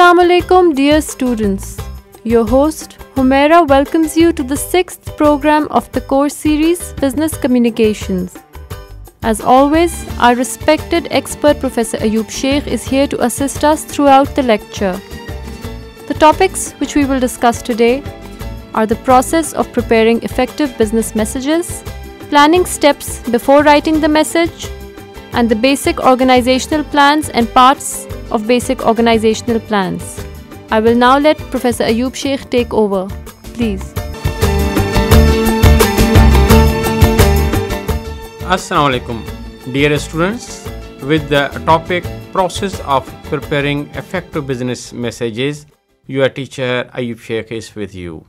Assalamu alaikum, dear students. Your host, Humaira, welcomes you to the 6th program of the course series Business Communications. As always, our respected expert Professor Ayub Sheikh is here to assist us throughout the lecture. The topics which we will discuss today are the process of preparing effective business messages, planning steps before writing the message, and the basic organizational plans and parts of basic organizational plans. I will now let Professor Ayub Sheikh take over. Please. Assalamu alaikum, dear students. With the topic process of preparing effective business messages, your teacher Ayub Sheikh is with you.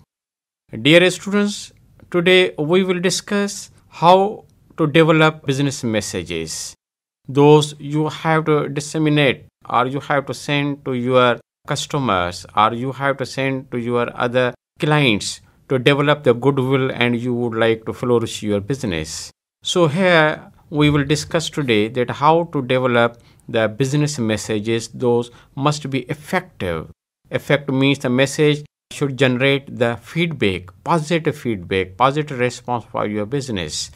Dear students, today we will discuss how to develop business messages. Those you have to disseminate, or you have to send to your customers, or you have to send to your other clients to develop the goodwill and you would like to flourish your business. So here we will discuss today that how to develop the business messages. Those must be effective. Effective means the message should generate the feedback, positive response for your business.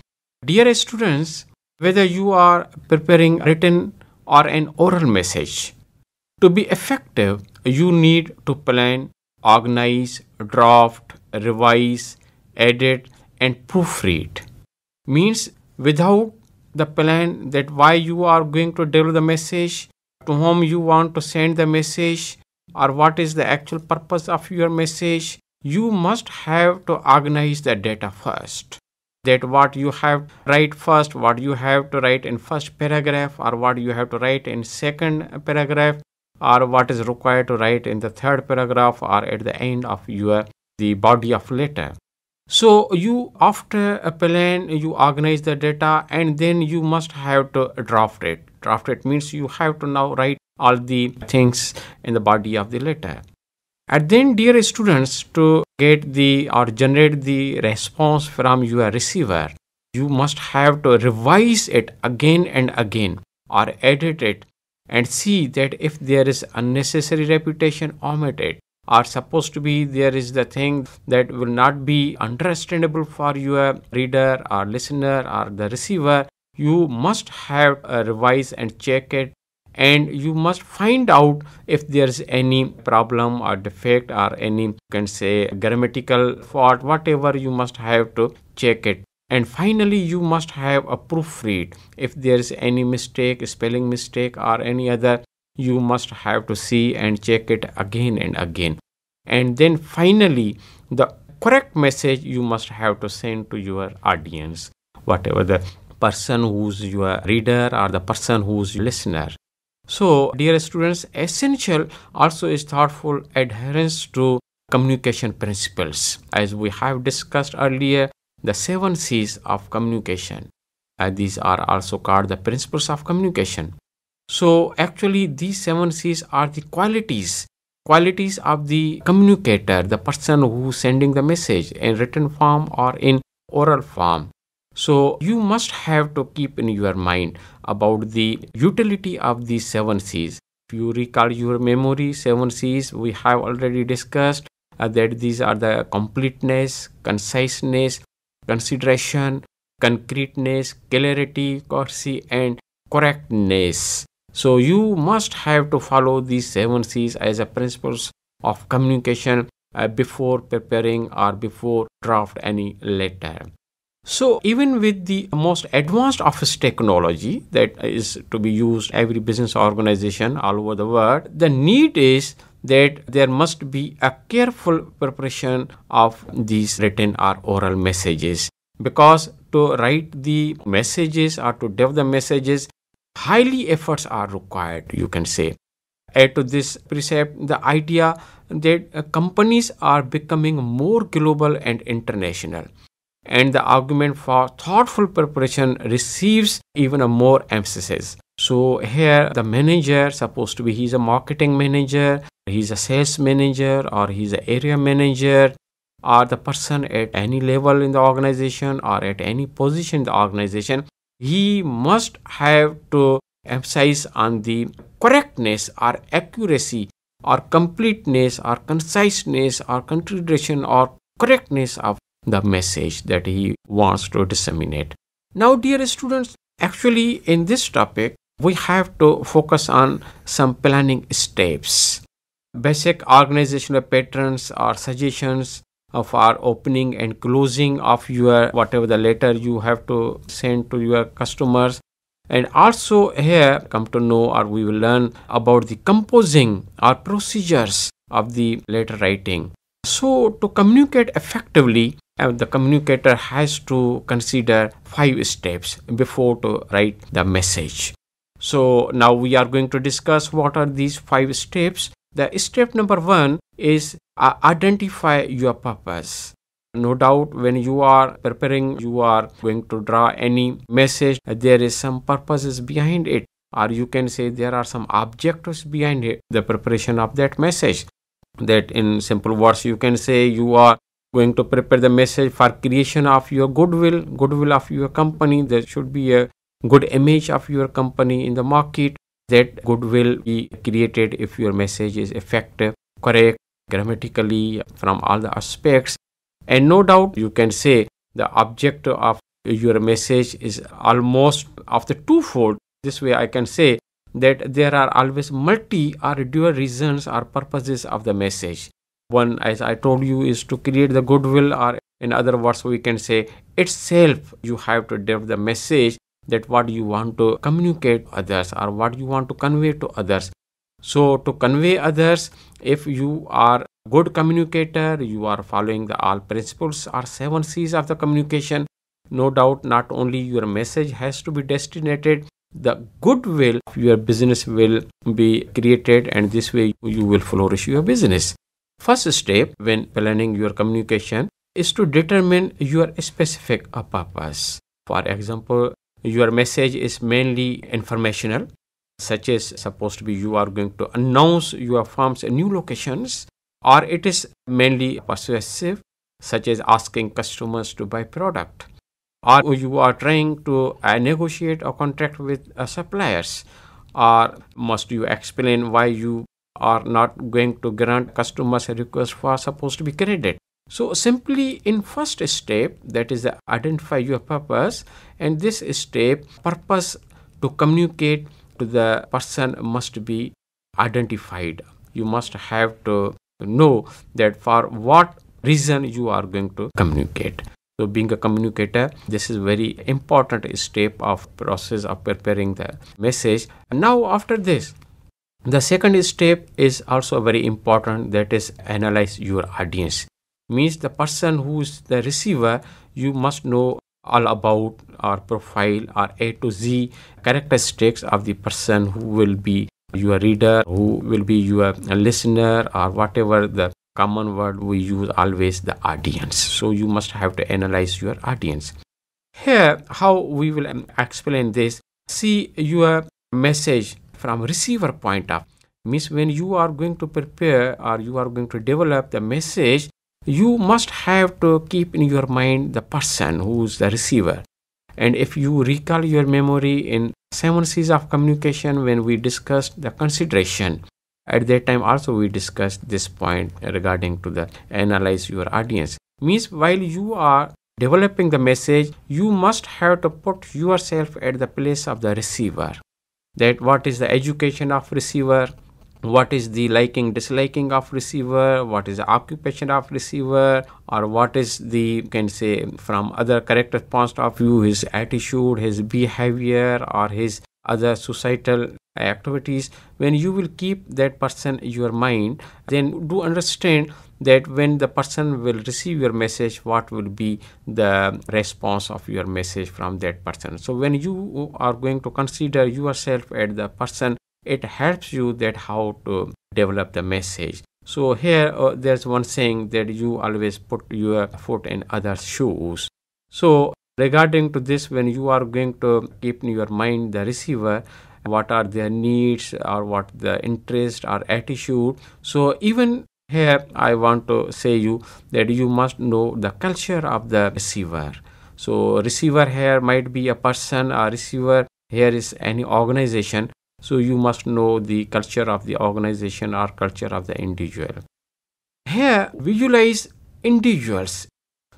Dear students, whether you are preparing written or an oral message, to be effective, you need to plan, organize, draft, revise, edit, and proofread. Means without the plan that why you are going to deliver the message, to whom you want to send the message, or what is the actual purpose of your message, you must have to organize the data first. That what you have to write first, what you have to write in first paragraph, or what you have to write in second paragraph, or what is required to write in the third paragraph, or at the end of the body of letter. So you, after a plan, you organize the data, and then you must have to draft it. Draft it means you have to now write all the things in the body of the letter. And then, dear students, to get the or generate the response from your receiver, you must have to revise it again and again, or edit it, and see that if there is unnecessary repetition, omit it, or supposed to be there is the thing that will not be understandable for your reader or listener or the receiver. You must have a revise and check it, and you must find out if there is any problem or defect or any, you can say, grammatical fault, whatever, you must have to check it. And finally, you must have a proofread. If there is any mistake, spelling mistake or any other, you must have to see and check it again and again. And then finally, the correct message you must have to send to your audience, whatever the person who's your reader or the person who's your listener. So, dear students, essential also is thoughtful adherence to communication principles. As we have discussed earlier, the 7 C's of communication. These are also called the principles of communication. So, actually, these 7 C's are the qualities of the communicator, the person who is sending the message in written form or in oral form. So you must have to keep in your mind about the utility of these 7 C's. If you recall your memory, 7 C's we have already discussed that these are the completeness, conciseness, consideration, concreteness, clarity, courtesy, and correctness. So you must have to follow these 7 C's as a principles of communication before preparing or before draft any letter. So even with the most advanced office technology that is to be used every business organization all over the world, the need is that there must be a careful preparation of these written or oral messages, because to write the messages or to develop the messages, highly efforts are required, you can say. Add to this precept the idea that companies are becoming more global and international, and the argument for thoughtful preparation receives even a more emphasis. So here the manager, supposed to be he's a marketing manager, he's a sales manager, or he's an area manager, or the person at any level in the organization or at any position in the organization, he must have to emphasize on the correctness or accuracy or completeness or conciseness or consideration or correctness of the message that he wants to disseminate. Now, dear students, actually in this topic, we have to focus on some planning steps, basic organizational patterns or suggestions for opening and closing of your whatever the letter you have to send to your customers. And also here come to know, or we will learn about the composing or procedures of the letter writing. So to communicate effectively, the communicator has to consider 5 steps before to write the message. So now we are going to discuss what are these 5 steps. The step number 1 is identify your purpose. No doubt when you are preparing, you are going to draw any message, there is some purposes behind it, or you can say there are some objectives behind it, the preparation of that message. That in simple words you can say you are going to prepare the message for creation of your goodwill of your company. There should be a good image of your company in the market. That goodwill be created if your message is effective, correct, grammatically from all the aspects. And no doubt you can say the objective of your message is almost of the twofold. This way I can say that there are always multi or dual reasons or purposes of the message. One, as I told you, is to create the goodwill, or in other words we can say itself you have to develop the message that what you want to communicate to others or what you want to convey to others. So to convey others, if you are good communicator, you are following the all principles or 7 C's of the communication, no doubt not only your message has to be destinated, the goodwill of your business will be created, and this way you will flourish your business. First step when planning your communication is to determine your specific purpose. For example, your message is mainly informational, such as supposed to be you are going to announce your firm's new locations, or it is mainly persuasive, such as asking customers to buy product, or you are trying to negotiate a contract with suppliers, or must you explain why you are not going to grant customers a request for supposed to be credit. So simply in first step, that is the identify your purpose, and this step purpose to communicate to the person must be identified. You must have to know that for what reason you are going to communicate. So being a communicator, this is very important step of process of preparing the message. Now after this, the second step is also very important, that is analyze your audience. Means the person who is the receiver, you must know all about our profile or A to Z characteristics of the person who will be your reader, who will be your listener, or whatever the common word we use, always the audience. So you must have to analyze your audience. Here how we will explain this, see your message from receiver point of, means when you are going to prepare or you are going to develop the message, you must have to keep in your mind the person who is the receiver. And if you recall your memory in 7 C's of communication, when we discussed the consideration, at that time also we discussed this point regarding to the analyze your audience. Means while you are developing the message, you must have to put yourself at the place of the receiver. That what is the education of receiver, what is the liking disliking of receiver, what is the occupation of receiver, or what is the, you can say from other character points of view, his attitude, his behavior, or his other societal activities. When you will keep that person in your mind, then do understand that when the person will receive your message, what will be the response of your message from that person. So when you are going to consider yourself at the person, it helps you that how to develop the message. So here there's one saying that you always put your foot in others' shoes. So regarding to this, when you are going to keep in your mind the receiver, what are their needs or what the interest or attitude. So even here I want to say you that you must know the culture of the receiver. So receiver here might be a person, or receiver here is any organization. So you must know the culture of the organization or culture of the individual. Here, visualize individuals.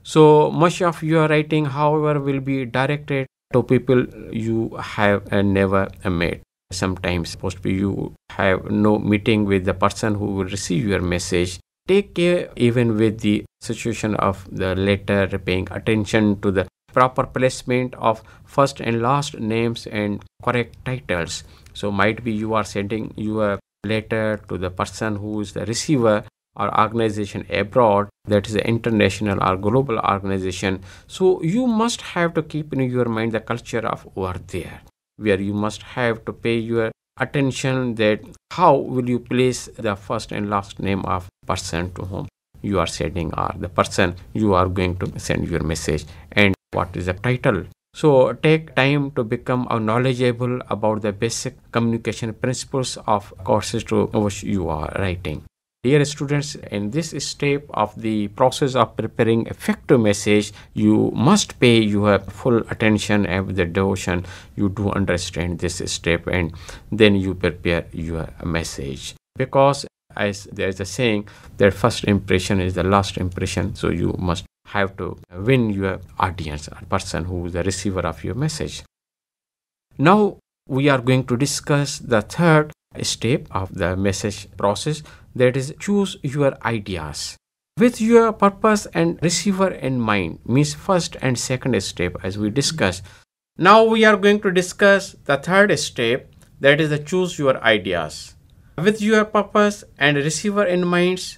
So much of your writing, however, will be directed to people you have never met. Sometimes possibly you have no meeting with the person who will receive your message. Take care even with the situation of the letter, paying attention to the proper placement of first and last names and correct titles. So might be you are sending your letter to the person who is the receiver or organization abroad, that is an international or global organization. So you must have to keep in your mind the culture of over there, where you must have to pay your attention that how will you place the first and last name of person to whom you are sending or the person you are going to send your message, and what is the title. So take time to become knowledgeable about the basic communication principles of courses to which you are writing. Dear students, in this step of the process of preparing effective message, you must pay your full attention and the devotion. You do understand this step, and then you prepare your message. Because as there is a saying that first impression is the last impression, so you must have to win your audience, a person who is the receiver of your message. Now we are going to discuss the third step of the message process, that is choose your ideas with your purpose and receiver in mind, means first and second step as we discussed. Now we are going to discuss the third step, that is the choose your ideas with your purpose and receiver in mind.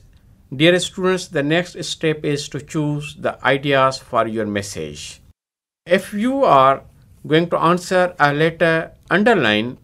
Dear students, the next step is to choose the ideas for your message. If you are going to answer a letter, underline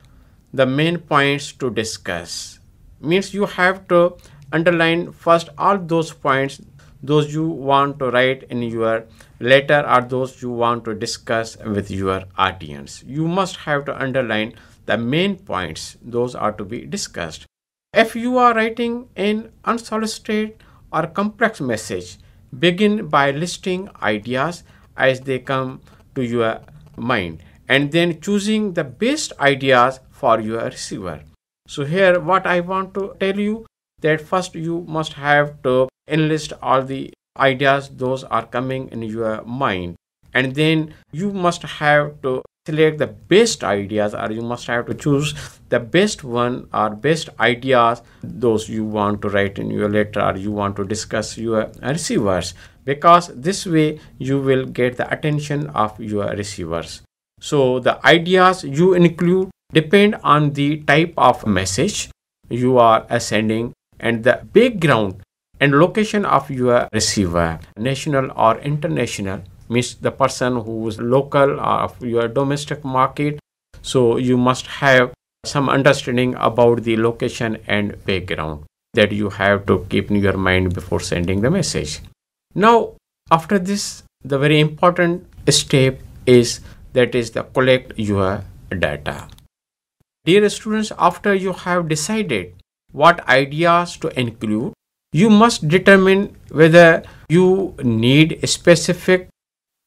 the main points to discuss. Means you have to underline first all those points, those you want to write in your letter or those you want to discuss with your audience. You must have to underline the main points, those are to be discussed. If you are writing an unsolicited or complex message, begin by listing ideas as they come to your mind and then choosing the best ideas for your receiver. So here what I want to tell you, that first you must have to enlist all the ideas those are coming in your mind, and then you must have to select the best ideas, or you must have to choose the best one or best ideas those you want to write in your letter or you want to discuss your receivers, because this way you will get the attention of your receivers. So the ideas you include depend on the type of message you are sending and the background and location of your receiver, national or international, means the person who is local of your domestic market. So you must have some understanding about the location and background that you have to keep in your mind before sending the message. Now after this, the very important step is the collect your data. Dear students, after you have decided what ideas to include, you must determine whether you need a specific.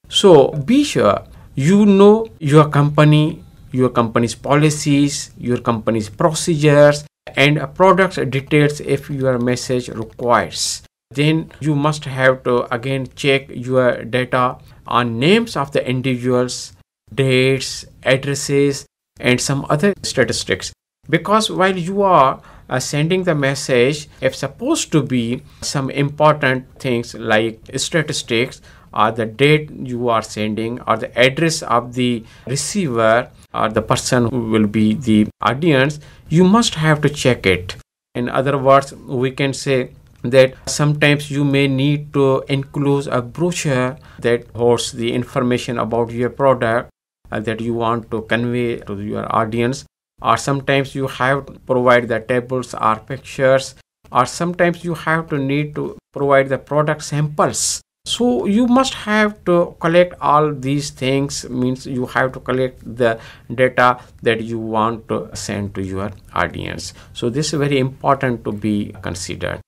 So be sure you know your company's policies, your company's procedures and products details if your message requires. Then you must have to again check your data on names of the individuals, dates, addresses and some other statistics, because while you are sending the message, if supposed to be some important things like statistics or the date you are sending or the address of the receiver or the person who will be the audience, you must have to check it. In other words, we can say that sometimes you may need to include a brochure that holds the information about your product that you want to convey to your audience, or sometimes you have to provide the tables or pictures, or sometimes you have to need to provide the product samples. So you must have to collect all these things, means you have to collect the data that you want to send to your audience. So this is very important to be considered.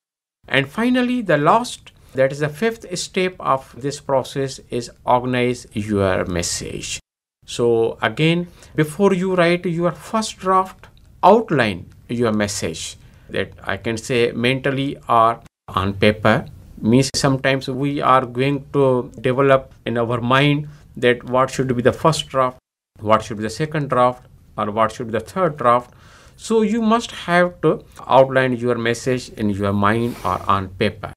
And finally, the last, that is the fifth step of this process, is organize your message. So again, before you write your first draft, outline your message, that I can say mentally or on paper. Means sometimes we are going to develop in our mind that what should be the first draft, what should be the second draft, or what should be the third draft. So you must have to outline your message in your mind or on paper.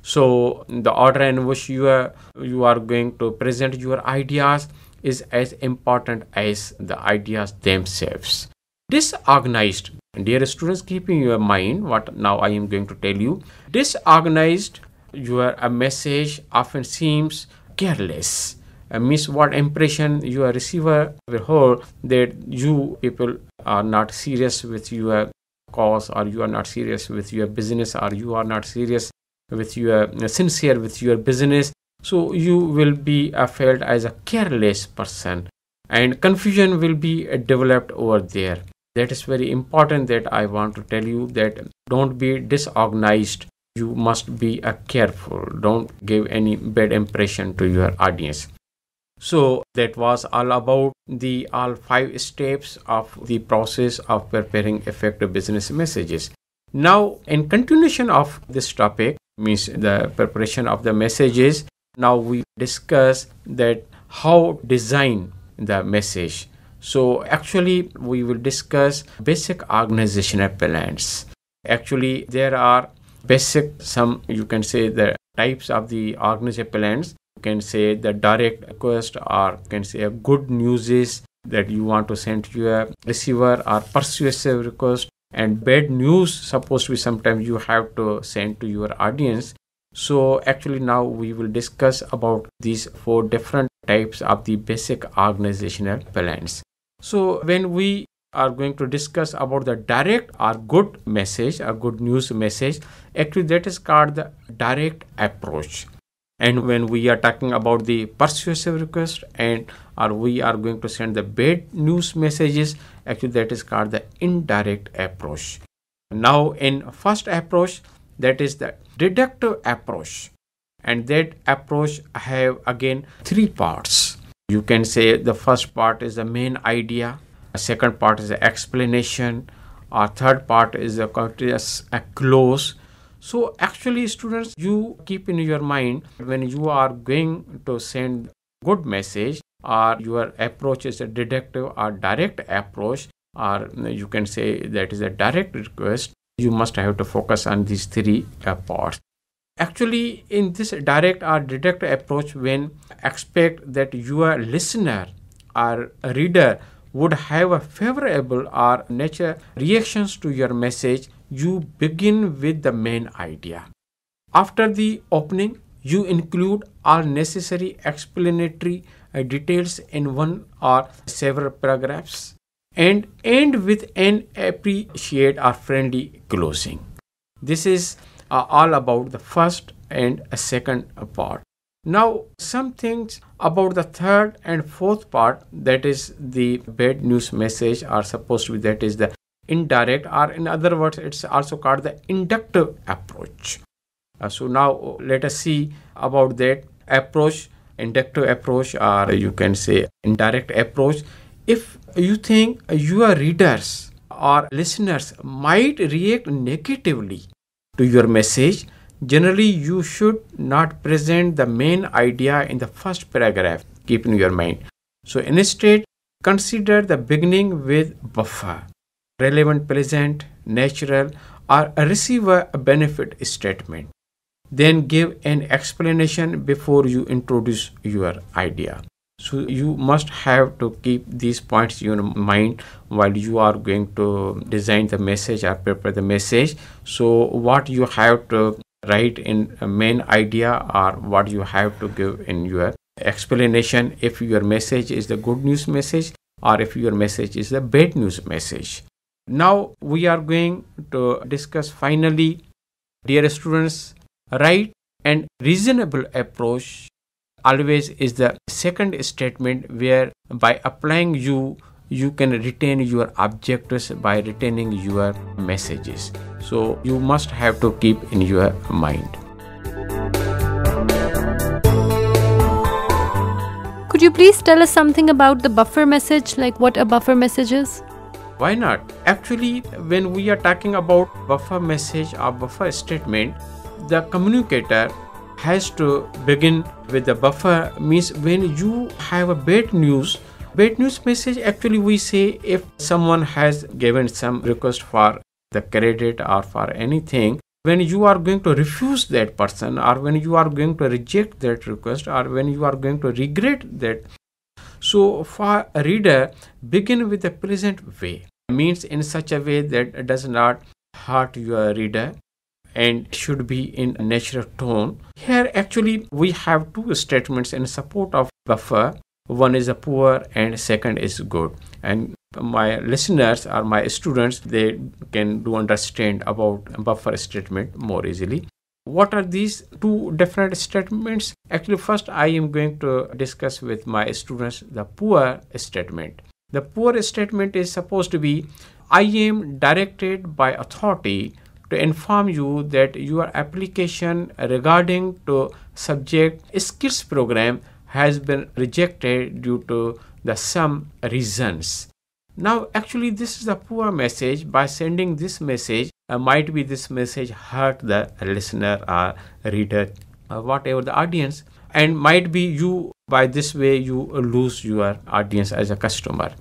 So the order in which you are going to present your ideas is as important as the ideas themselves. Disorganized, dear students, keep in your mind what now I am going to tell you. Disorganized, your message often seems careless. Means what impression your receiver will hold, that you people are not serious with your cause, or you are not serious with your business, or you are not serious with your sincere with your business. So you will be felt as a careless person, and confusion will be developed over there. That is very important, that I want to tell you, that don't be disorganized. You must be careful. Don't give any bad impression to your audience. So that was all about the all 5 steps of the process of preparing effective business messages. Now, in continuation of this topic, means the preparation of the messages, now we discuss that how design the message. So actually we will discuss basic organizational plans. Actually there are basic, some you can say the types of the organizational plans. You can say the direct request, or you can say a good news is that you want to send to your receiver, or persuasive request. And bad news supposed to be sometimes you have to send to your audience. So actually now we will discuss about these 4 different types of the basic organizational plans. So when we are going to discuss about the direct or good message, or good news message, actually that is called the direct approach. And when we are talking about the persuasive request, and or we are going to send the bad news messages, actually that is called the indirect approach. Now in first approach, that is the deductive approach, and that approach have again 3 parts. You can say the first part is the main idea, the second part is the explanation, or third part is the courteous close. So actually students, you keep in your mind when you are going to send good message, or your approach is a deductive or direct approach, or you can say that is a direct request, you must have to focus on these 3 parts. Actually in this direct or deductive approach, when expect that your listener or reader would have a favorable or nature reactions to your message, you begin with the main idea. After the opening, you include all necessary explanatory details in one or several paragraphs, and end with an appreciate or friendly closing. This is all about the first and second part. Now some things about the third and fourth part, that is the bad news message, are supposed to be, that is the indirect, or in other words it's also called the inductive approach. So now let us see about that approach, inductive approach, or you can say indirect approach. If you think your readers or listeners might react negatively to your message, generally you should not present the main idea in the first paragraph. Keep in your mind. So instead, consider the beginning with buffer, relevant, pleasant, natural, or a receiver benefit statement. Then give an explanation before you introduce your idea. So you must have to keep these points in mind while you are going to design the message or prepare the message. So what you have to write in a main idea, or what you have to give in your explanation, if your message is the good news message, or if your message is the bad news message. Now we are going to discuss finally, dear students, right and reasonable approach always is the second statement, where by applying you can retain your objectives by retaining your messages. So you must have to keep in your mind. Could you please tell us something about the buffer message, like what a buffer message is? Why not? Actually, when we are talking about buffer message or buffer statement, the communicator has to begin with the buffer. Means when you have a bad news message, actually we say if someone has given some request for the credit or for anything, when you are going to refuse that person, or when you are going to reject that request, or when you are going to regret that. So for a reader, begin with a pleasant way, means in such a way that it does not hurt your reader and should be in a natural tone. Here actually we have two statements in support of buffer. One is a poor and second is good. And my listeners or my students, they can do understand about buffer statement more easily. What are these two different statements? Actually, first I am going to discuss with my students the poor statement. The poor statement is supposed to be, I am directed by authority to inform you that your application regarding to subject skills program has been rejected due to some reasons. Now actually this is a poor message. By sending this message, might be this message hurt the listener or reader, whatever the audience, and might be you, by this way you lose your audience as a customer.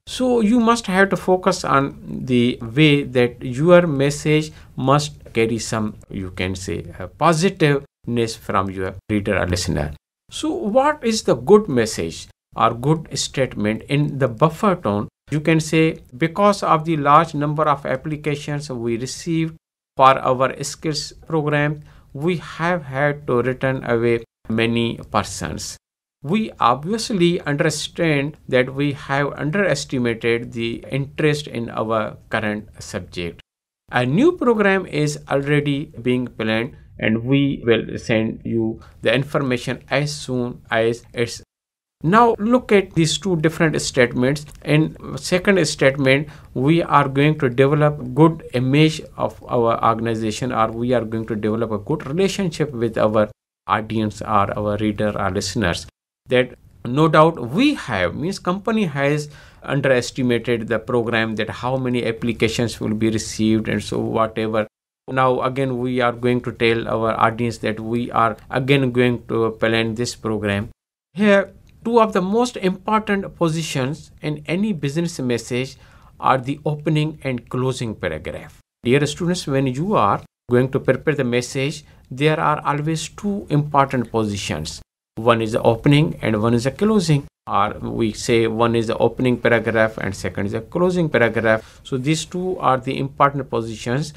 So you must have to focus on the way that your message must carry some, you can say, positiveness from your reader or listener. So what is the good message or good statement in the buffer tone? You can say, because of the large number of applications we received for our skills program, we have had to return away many persons. We obviously understand that we have underestimated the interest in our current subject. A new program is already being planned and we will send you the information as soon as it's. Now look at these two different statements. In second statement, we are going to develop good image of our organization, or we are going to develop a good relationship with our audience or our reader or listeners. That no doubt we have, means company has underestimated the program, that how many applications will be received and so whatever. Now again we are going to tell our audience that we are again going to plan this program. Here two of the most important positions in any business message are the opening and closing paragraph. Dear students, when you are going to prepare the message, there are always two important positions. One is the opening and one is the closing, or we say one is the opening paragraph and second is the closing paragraph. So these two are the important positions.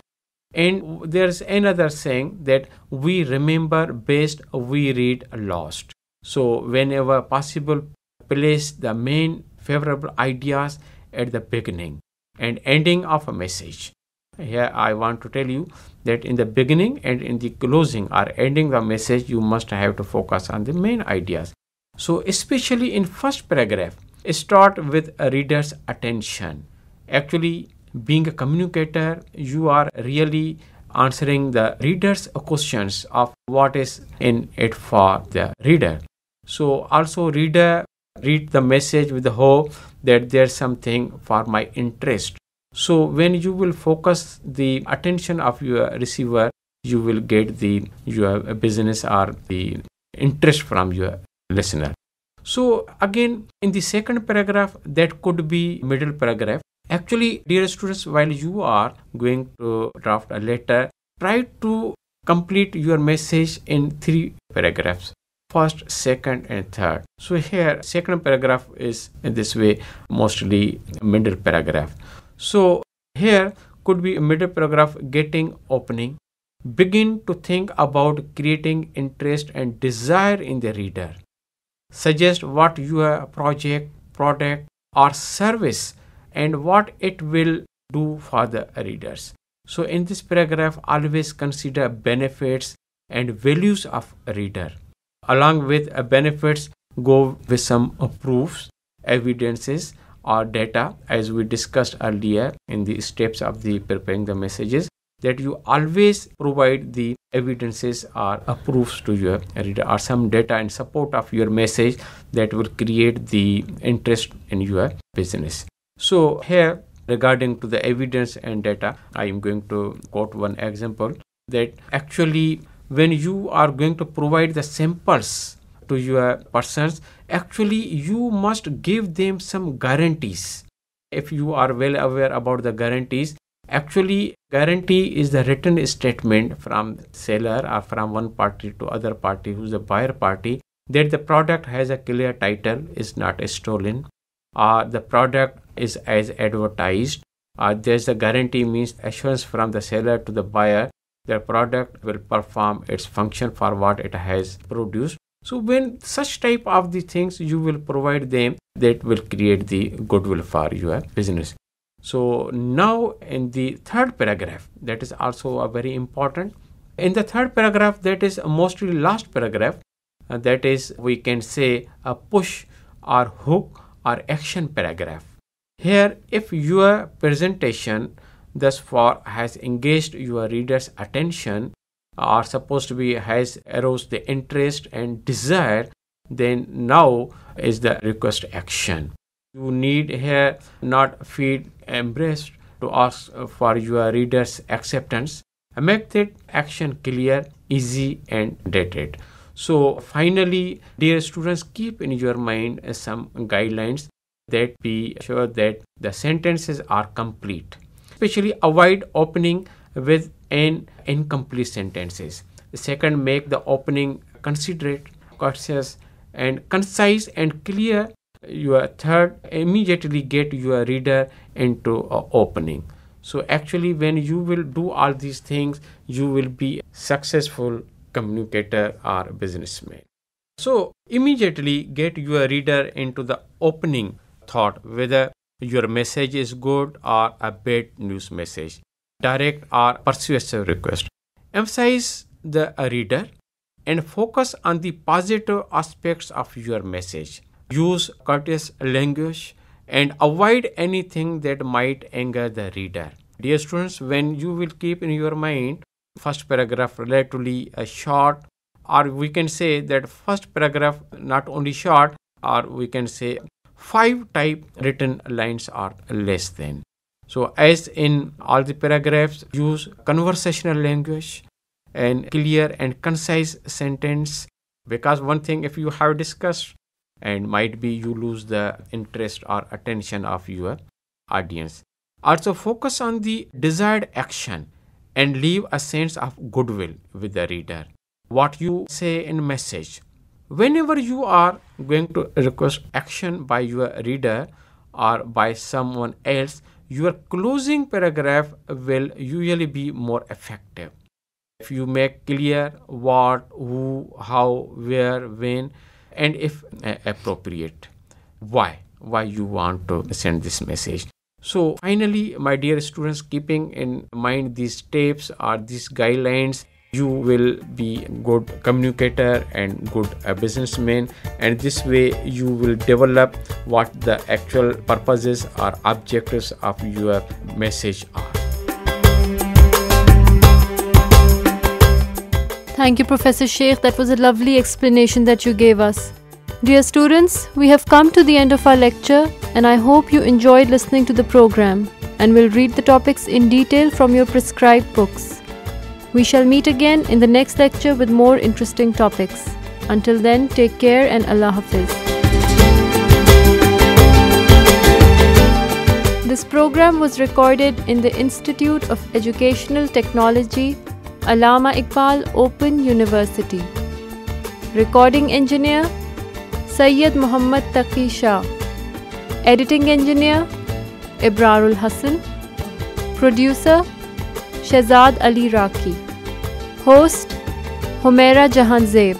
And there's another saying that we remember best, we read lost. So whenever possible, place the main favorable ideas at the beginning and ending of a message. Here I want to tell you that in the beginning and in the closing or ending the message, you must have to focus on the main ideas. So especially in first paragraph, start with a reader's attention. Actually, being a communicator, you are really answering the reader's questions of what is in it for the reader. So also reader read the message with the hope that there's something for my interest. So when you will focus the attention of your receiver, you will get your business or the interest from your listener. So again, in the second paragraph, that could be middle paragraph. Actually, dear students, while you are going to draft a letter, try to complete your message in 3 paragraphs. First, second and third. So here second paragraph is in this way, mostly middle paragraph. So here could be a middle paragraph, getting opening. Begin to think about creating interest and desire in the reader. Suggest what your project, product or service and what it will do for the readers. So in this paragraph, always consider benefits and values of a reader. Along with benefits, go with some proofs, evidences or data, as we discussed earlier in the steps of the preparing the messages, that you always provide the evidences or proofs to your reader or some data in support of your message that will create the interest in your business. So here regarding to the evidence and data. I am going to quote one example that actually when you are going to provide the samples to your persons, actually you must give them some guarantees. If you are well aware about the guarantees, actually guarantee is the written statement from seller or from one party to other party who is the buyer party that the product has a clear title, is not stolen, the product is as advertised. There's a guarantee means assurance from the seller to the buyer the product will perform its function for what it has produced. So when such type of the things you will provide them, that will create the goodwill for your business. So now in the third paragraph, that is also a very important. In the third paragraph, that is mostly last paragraph, that is we can say a push or hook or action paragraph. Here, if your presentation thus far has engaged your reader's attention or supposed to be has aroused the interest and desire, then now is the request action. You need here not feel embraced to ask for your reader's acceptance. Make that action clear, easy and dated. So finally, dear students, keep in your mind some guidelines that be sure that the sentences are complete. Especially avoid opening with an incomplete sentences. Second, make the opening considerate, courteous and concise and clear. Your third, immediately get your reader into opening. So actually when you will do all these things, you will be a successful communicator or businessman. So immediately get your reader into the opening thought, whether your message is good or a bad news message, direct or persuasive request. Emphasize the reader and focus on the positive aspects of your message. Use courteous language and avoid anything that might anger the reader. Dear students, when you will keep in your mind first paragraph relatively short, or we can say that first paragraph not only short, or we can say 5 type written lines are less than. So as in all the paragraphs, use conversational language and clear and concise sentence, because one thing if you have discussed and might be you lose the interest or attention of your audience. Also focus on the desired action and leave a sense of goodwill with the reader. What you say in message. Whenever you are going to request action by your reader or by someone else, your closing paragraph will usually be more effective. If you make clear what, who, how, where, when, and if appropriate, why you want to send this message. So finally, my dear students, keeping in mind these steps or these guidelines, you will be good communicator and good businessman, and this way you will develop what the actual purposes or objectives of your message are. Thank you, Professor Sheikh. That was a lovely explanation that you gave us. Dear students, we have come to the end of our lecture, and I hope you enjoyed listening to the program and will read the topics in detail from your prescribed books. We shall meet again in the next lecture with more interesting topics. Until then, take care and Allah Hafiz. This program was recorded in the Institute of Educational Technology, Allama Iqbal Open University. Recording engineer, Sayyid Muhammad Taqi Shah. Editing engineer, Ibrarul Hassan. Producer, Shehzad Ali Raki. Host, Humaira Jahan Zeb.